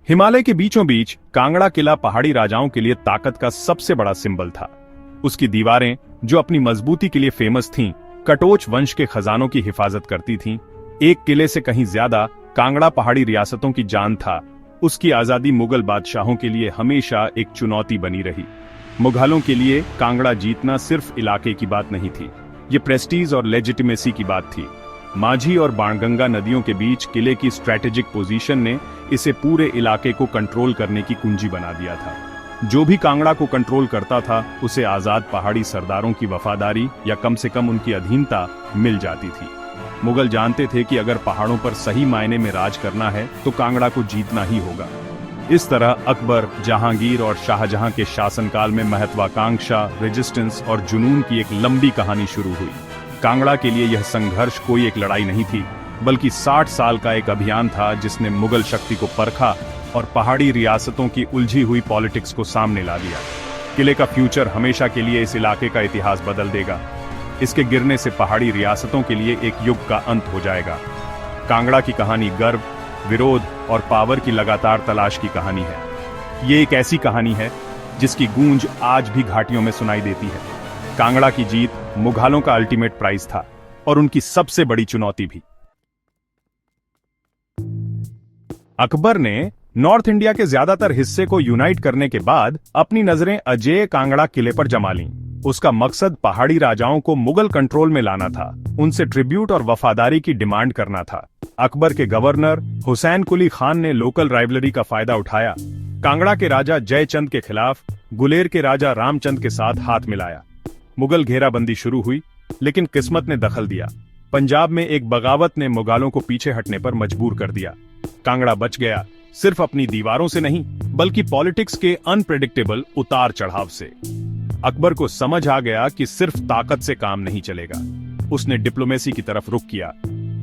हिमालय के बीचों बीच कांगड़ा किला पहाड़ी राजाओं के लिए ताकत का सबसे बड़ा सिंबल था। उसकी दीवारें, जो अपनी मजबूती के लिए फेमस थीं, कटोच वंश के खजानों की हिफाजत करती थीं। एक किले से कहीं ज्यादा कांगड़ा पहाड़ी रियासतों की जान था। उसकी आजादी मुगल बादशाहों के लिए हमेशा एक चुनौती बनी रही। मुगलों के लिए कांगड़ा जीतना सिर्फ इलाके की बात नहीं थी, ये प्रेस्टीज और लेजिटिमेसी की बात थी। माझी और बाणगंगा नदियों के बीच किले की स्ट्रैटेजिक पोजीशन ने इसे पूरे इलाके को कंट्रोल करने की कुंजी बना दिया था। जो भी कांगड़ा को कंट्रोल करता था, उसे आजाद पहाड़ी सरदारों की वफादारी या कम से कम उनकी अधीनता मिल जाती थी। मुगल जानते थे कि अगर पहाड़ों पर सही मायने में राज करना है तो कांगड़ा को जीतना ही होगा। इस तरह अकबर, जहांगीर और शाहजहां के शासनकाल में महत्वाकांक्षा, रेजिस्टेंस और जुनून की एक लंबी कहानी शुरू हुई। कांगड़ा के लिए यह संघर्ष कोई एक लड़ाई नहीं थी, बल्कि 60 साल का एक अभियान था जिसने मुगल शक्ति को परखा और पहाड़ी रियासतों की उलझी हुई पॉलिटिक्स को सामने ला दिया। किले का फ्यूचर हमेशा के लिए इस इलाके का इतिहास बदल देगा। इसके गिरने से पहाड़ी रियासतों के लिए एक युग का अंत हो जाएगा। कांगड़ा की कहानी गर्व, विरोध और पावर की लगातार तलाश की कहानी है। ये एक ऐसी कहानी है जिसकी गूंज आज भी घाटियों में सुनाई देती है। कांगड़ा की जीत मुगलों का अल्टीमेट प्राइज था और उनकी सबसे बड़ी चुनौती भी। अकबर ने नॉर्थ इंडिया के ज्यादातर हिस्से को यूनाइट करने के बाद अपनी नजरें अजेय कांगड़ा किले पर जमा लीं। उसका मकसद पहाड़ी राजाओं को मुगल कंट्रोल में लाना था, उनसे ट्रिब्यूट और वफादारी की डिमांड करना था। अकबर के गवर्नर हुसैन कुली खान ने लोकल राइवलरी का फायदा उठाया। कांगड़ा के राजा जयचंद के खिलाफ गुलेर के राजा रामचंद के साथ हाथ मिलाया। मुगल घेराबंदी शुरू हुई, लेकिन किस्मत ने दखल दिया। पंजाब में एक बगावत ने मुगलों को पीछे हटने पर मजबूर कर दिया। कांगड़ा बच गया, सिर्फ अपनी दीवारों से नहीं, बल्कि पॉलिटिक्स के अनप्रेडिक्टेबल उतार चढ़ाव से। अकबर को समझ आ गया कि सिर्फ ताकत से काम नहीं चलेगा। उसने डिप्लोमेसी की तरफ रुख किया।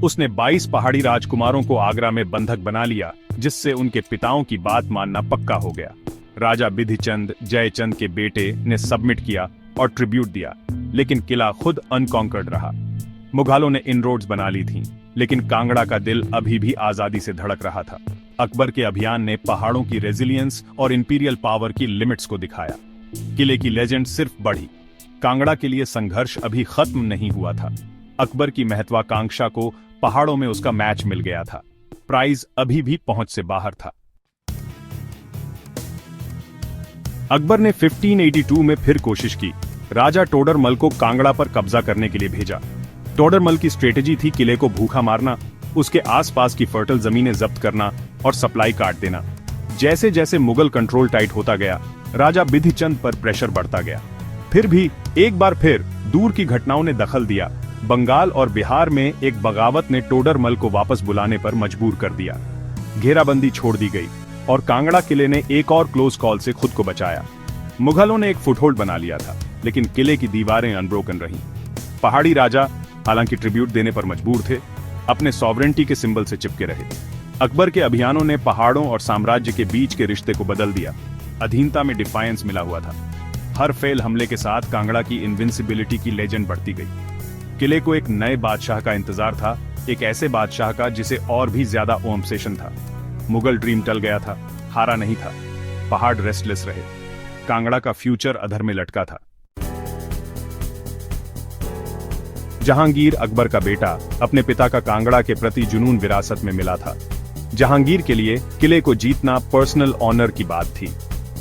उसने 22 पहाड़ी राजकुमारों को आगरा में बंधक बना लिया, जिससे उनके पिताओं की बात मानना पक्का हो गया। राजा बिधिचंद, जयचंद के बेटे, ने सबमिट किया और ट्रिब्यूट दिया, लेकिन किला खुद अनकॉन्कर्ड रहा। मुगलों ने इनरोड्स बना ली थीं, लेकिन कांगड़ा का दिल अभी भी आजादी से धड़क रहा था। अकबर के अभियान ने पहाड़ों की रेजिलियंस और इंपीरियल पावर की लिमिट्स को दिखाया। किले की लेजेंड सिर्फ बढ़ी। कांगड़ा के लिए संघर्ष अभी खत्म नहीं हुआ था। अकबर की महत्वाकांक्षा को पहाड़ों में उसका मैच मिल गया था। प्राइज अभी भी पहुंच से बाहर था। अकबर ने 1582 में फिर कोशिश की। राजा टोडरमल को कांगड़ा पर कब्जा करने के लिए भेजा। टोडरमल की स्ट्रेटेजी थी किले को भूखा मारना, उसके आसपास की फर्टल जमीनें जब्त करना और सप्लाई काट देना। जैसे जैसे मुगल कंट्रोल टाइट होता गया, राजा बिधिचंद पर प्रेशर बढ़ता गया। फिर भी एक बार फिर दूर की घटनाओं ने दखल दिया। बंगाल और बिहार में एक बगावत ने टोडरमल को वापस बुलाने पर मजबूर कर दिया। घेराबंदी छोड़ दी गई और कांगड़ा किले ने एक और क्लोज कॉल से खुद को बचाया। मुगलों ने एक फुटहोल्ड बना लिया था, लेकिन किले की दीवारें अनब्रोकन रहीं। पहाड़ी राजा हालांकि ट्रिब्यूट देने पर मजबूर थे, अपने सॉवरेंटी के सिंबल से चिपके रहे। अकबर के अभियानों ने पहाड़ों और साम्राज्य के बीच के रिश्ते को बदल दिया। अधीनता में डिफायंस मिला हुआ था। हर फेल हमले के साथ कांगड़ा की इनविंसिबिलिटी की लेजेंड बढ़ती गई। किले को एक नए बादशाह का इंतजार था, एक ऐसे बादशाह का जिसे और भी ज्यादा ऑब्सेशन था। मुगल ड्रीम टल गया था, हारा नहीं था। पहाड़ रेस्टलेस रहे। कांगड़ा का फ्यूचर अधर में लटका था। जहांगीर, अकबर का बेटा, अपने पिता का कांगड़ा के प्रति जुनून विरासत में मिला था। जहांगीर के लिए किले को जीतना पर्सनल ऑनर की बात थी।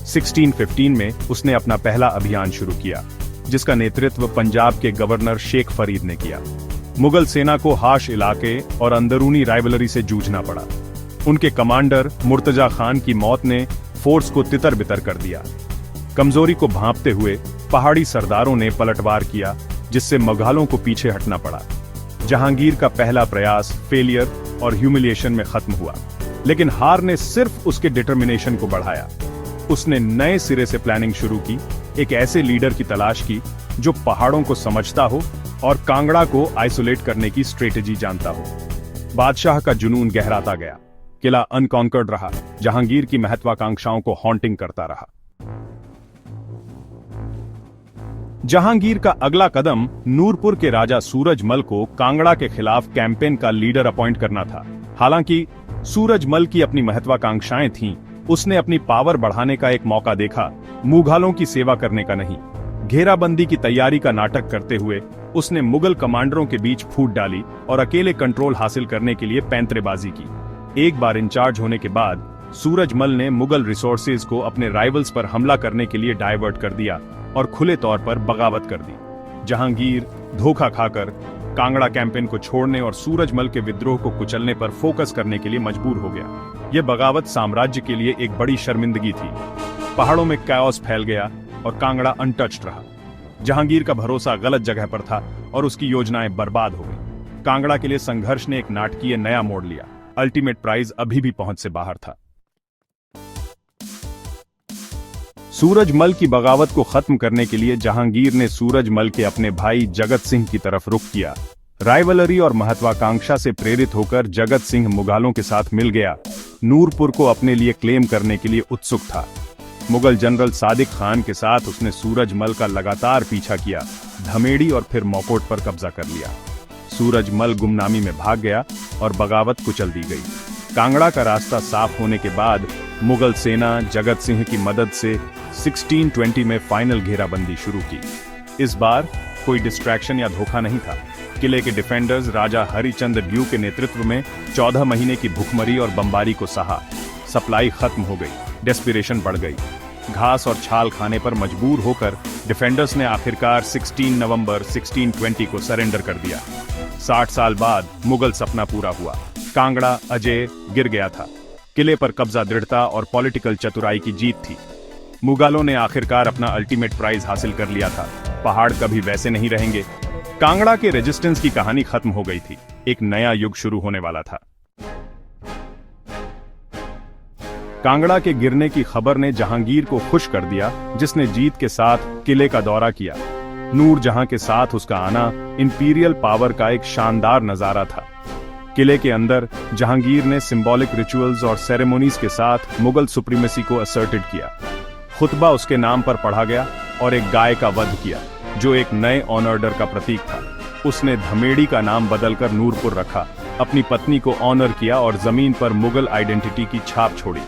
1615 में उसने अपना पहला अभियान शुरू किया, जिसका नेतृत्व पंजाब के गवर्नर शेख फरीद ने किया। मुगल सेना को हाश इलाके और अंदरूनी राइवलरी से जूझना पड़ा। उनके कमांडर मुर्तजा खान की मौत ने फोर्स को तितर बितर कर दिया। कमजोरी को भांपते हुए पहाड़ी सरदारों ने पलटवार किया, जिससे मुगलों को पीछे हटना पड़ा। जहांगीर का पहला प्रयास फेलियर और ह्यूमिलिएशन में खत्म हुआ, लेकिन हार ने सिर्फ उसके डिटर्मिनेशन को बढ़ाया। उसने नए सिरे से प्लानिंग शुरू की, एक ऐसे लीडर की तलाश की जो पहाड़ों को समझता हो और कांगड़ा को आइसोलेट करने की स्ट्रेटेजी जानता हो। बादशाह का जुनून गहराता गया। किला अनकॉन्कर्ड रहा। जहांगीर की महत्वाकांक्षाओं को हॉन्टिंग करता रहा। जहांगीर का अगला कदम नूरपुर के राजा सूरजमल को कांगड़ा के खिलाफ कैंपेन का लीडर अपॉइंट करना था। हालांकि सूरजमल की अपनी महत्वाकांक्षाएं थीं, उसने अपनी पावर बढ़ाने का एक मौका देखा, मुघलों की सेवा करने का नहीं। घेराबंदी की तैयारी का नाटक करते हुए उसने मुगल कमांडरों के बीच फूट डाली और अकेले कंट्रोल हासिल करने के लिए पैंतरेबाजी की। एक बार इंचार्ज होने के बाद सूरजमल ने मुगल रिसोर्सेज को अपने राइवल्स पर हमला करने के लिए डाइवर्ट कर दिया और खुले तौर पर बगावत कर दी। जहांगीर धोखा खाकर कांगड़ा कैंपेन को छोड़ने और सूरजमल के विद्रोह को कुचलने पर फोकस करने के लिए मजबूर हो गया। यह बगावत साम्राज्य के लिए एक बड़ी शर्मिंदगी थी। पहाड़ों में कैओस फैल गया और कांगड़ा अनटच्ड रहा। जहांगीर का भरोसा गलत जगह पर था और उसकी योजनाएं बर्बाद हो गई। कांगड़ा के लिए संघर्ष ने एक नाटकीय नया मोड़ लिया। अल्टीमेट प्राइज अभी भी पहुंच से बाहर था। सूरजमल की बगावत को खत्म करने के लिए जहांगीर ने सूरजमल के अपने भाई जगत सिंह की तरफ रुख किया। राइवलरी और महत्वाकांक्षा से प्रेरित होकर जगत सिंह मुगलों के साथ मिल गया। नूरपुर को अपने लिए क्लेम करने के लिए उत्सुक था। मुगल जनरल सादिक खान के साथ उसने सूरजमल का लगातार पीछा किया, धमेड़ी और फिर मोकोट पर कब्जा कर लिया। सूरजमल गुमनामी में भाग गया और बगावत कुचल दी गई। कांगड़ा का रास्ता साफ होने के बाद मुगल सेना जगत सिंह की मदद से 1620 में फाइनल घेराबंदी शुरू की। इस बार कोई डिस्ट्रैक्शन या धोखा नहीं था। किले के डिफेंडर्स राजा हरिचंद ड्यू के नेतृत्व में 14 महीने की भूखमरी और बमबारी को सहा। सप्लाई खत्म हो गई, डेस्पिरेशन बढ़ गई। घास और छाल खाने पर मजबूर होकर डिफेंडर्स ने आखिरकार 16 नवंबर 1620 को सरेंडर कर दिया। 60 साल बाद मुगल सपना पूरा हुआ। कांगड़ा अजय गिर गया था। किले पर कब्जा दृढ़ता और पॉलिटिकल चतुराई की जीत थी। मुगलों ने आखिरकार अपना अल्टीमेट प्राइज हासिल कर लिया था। पहाड़ कभी वैसे नहीं रहेंगे। कांगड़ा के रेजिस्टेंस की कहानी खत्म हो गई थी। एक नया युग शुरू होने वाला था। कांगड़ा के गिरने की खबर ने जहांगीर को खुश कर दिया, जिसने जीत के साथ किले का दौरा किया। नूरजहां के साथ उसका आना इंपीरियल पावर का एक शानदार नजारा था। किले के अंदर जहांगीर ने सिंबॉलिक रिचुअल्स और सेरेमोनीज के साथ मुगल सुप्रीमेसी को असर्टेड किया। खुतबा उसके नाम पर पढ़ा गया और एक गाय का वध किया, जो एक नए ऑनर्डर का प्रतीक था। उसने धमेड़ी का नाम बदलकर नूरपुर रखा, अपनी पत्नी को ऑनर किया और जमीन पर मुगल आइडेंटिटी की छाप छोड़ी।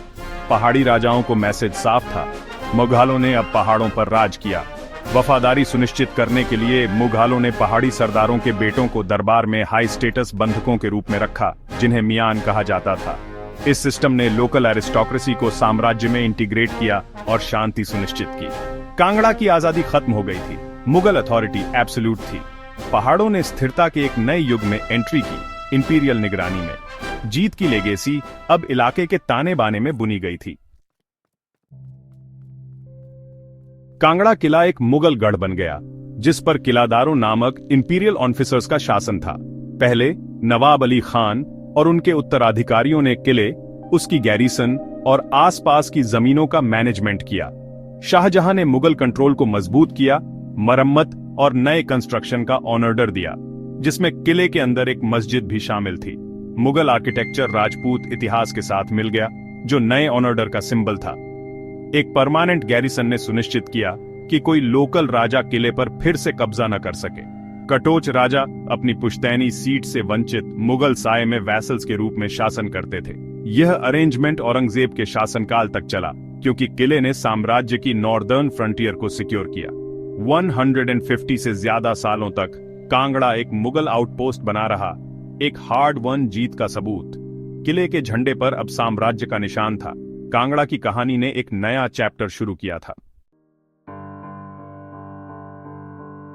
पहाड़ी राजाओं को मैसेज साफ था, मुगलों ने अब पहाड़ों पर राज किया। वफादारी सुनिश्चित करने के लिए मुगलों ने पहाड़ी सरदारों के बेटों को दरबार में हाई स्टेटस बंधकों के रूप में रखा, जिन्हें मियान कहा जाता था। इस सिस्टम ने लोकल एरिस्टोक्रेसी को साम्राज्य में इंटीग्रेट किया और शांति सुनिश्चित की। कांगड़ा की आजादी खत्म हो गई थी। मुगल अथॉरिटी एब्सोल्यूट थी। पहाड़ों ने स्थिरता के एक नए युग में एंट्री की, इंपीरियल निगरानी में। जीत की लेगेसी अब इलाके के ताने बाने में बुनी गई थी। कांगड़ा किला एक मुगल गढ़ बन गया, जिस पर किलादारों नामक इंपीरियल ऑफिसर्स का शासन था। पहले नवाब अली खान और उनके उत्तराधिकारियों ने किले, उसकी गैरिसन और आसपास की जमीनों का मैनेजमेंट किया। शाहजहां ने मुगल कंट्रोल को मजबूत किया, मरम्मत और नए कंस्ट्रक्शन का ऑर्डर दिया, जिसमें किले के अंदर एक मस्जिद भी शामिल थी। मुगल आर्किटेक्चर राजपूत इतिहास के साथ मिल गया, जो नए ऑर्डर का सिंबल था। एक परमानेंट गैरिसन ने सुनिश्चित किया कि कोई लोकल राजा किले पर फिर से कब्जा न कर सके। कटोच राजा अपनी पुश्तैनी सीट से वंचित मुगल साये में वैसल्स के रूप में शासन करते थे। यह अरेंजमेंट औरंगजेब के शासनकाल तक चला, क्योंकि किले ने साम्राज्य की नॉर्दर्न फ्रंटियर को सिक्योर किया। 150 से ज्यादा सालों तक कांगड़ा एक मुगल आउटपोस्ट बना रहा, एक हार्ड वन जीत का सबूत। किले के झंडे पर अब साम्राज्य का निशान था। कांगड़ा की कहानी ने एक नया चैप्टर शुरू किया था।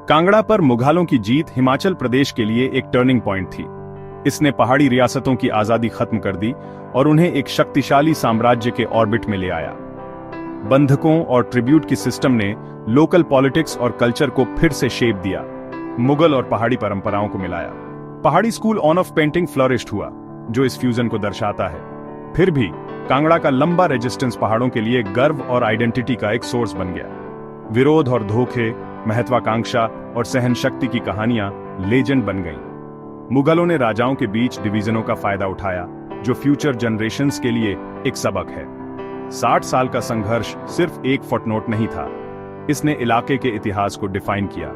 कांगड़ा पर मुगलों की जीत हिमाचल प्रदेश के लिए एक टर्निंग पॉइंट थी। इसने पहाड़ी रियासतों की आजादी खत्म कर दी और उन्हें एक शक्तिशाली साम्राज्य के ऑर्बिट में ले आया। बंधकों और ट्रिब्यूट की सिस्टम ने लोकल पॉलिटिक्स और कल्चर को फिर से शेप दिया, मुगल और पहाड़ी परंपराओं को मिलाया। पहाड़ी school on off painting flourished हुआ, जो इस फ्यूजन को दर्शाता है। फिर भी कांगड़ा का लंबा रेजिस्टेंस पहाड़ों के लिए गर्व और आइडेंटिटी का एक सोर्स बन गया। विरोध और धोखे, महत्वाकांक्षा और सहनशक्ति की कहानियां लेजेंड बन गईं। मुगलों ने राजाओं के बीच डिवीजनों का फायदा उठाया, जो फ्यूचर जनरेशंस के लिए एक सबक है। 60 साल का संघर्ष सिर्फ एक फुटनोट नहीं था, इसने इलाके के इतिहास को डिफाइन किया।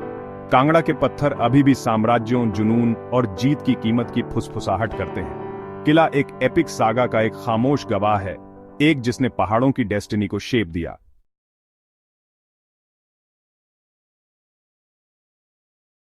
कांगड़ा के पत्थर अभी भी साम्राज्यों, जुनून और जीत की कीमत की फुसफुसाहट करते हैं। किला एक एपिक सागा का एक खामोश गवाह है, एक जिसने पहाड़ों की डेस्टिनी को शेप दिया,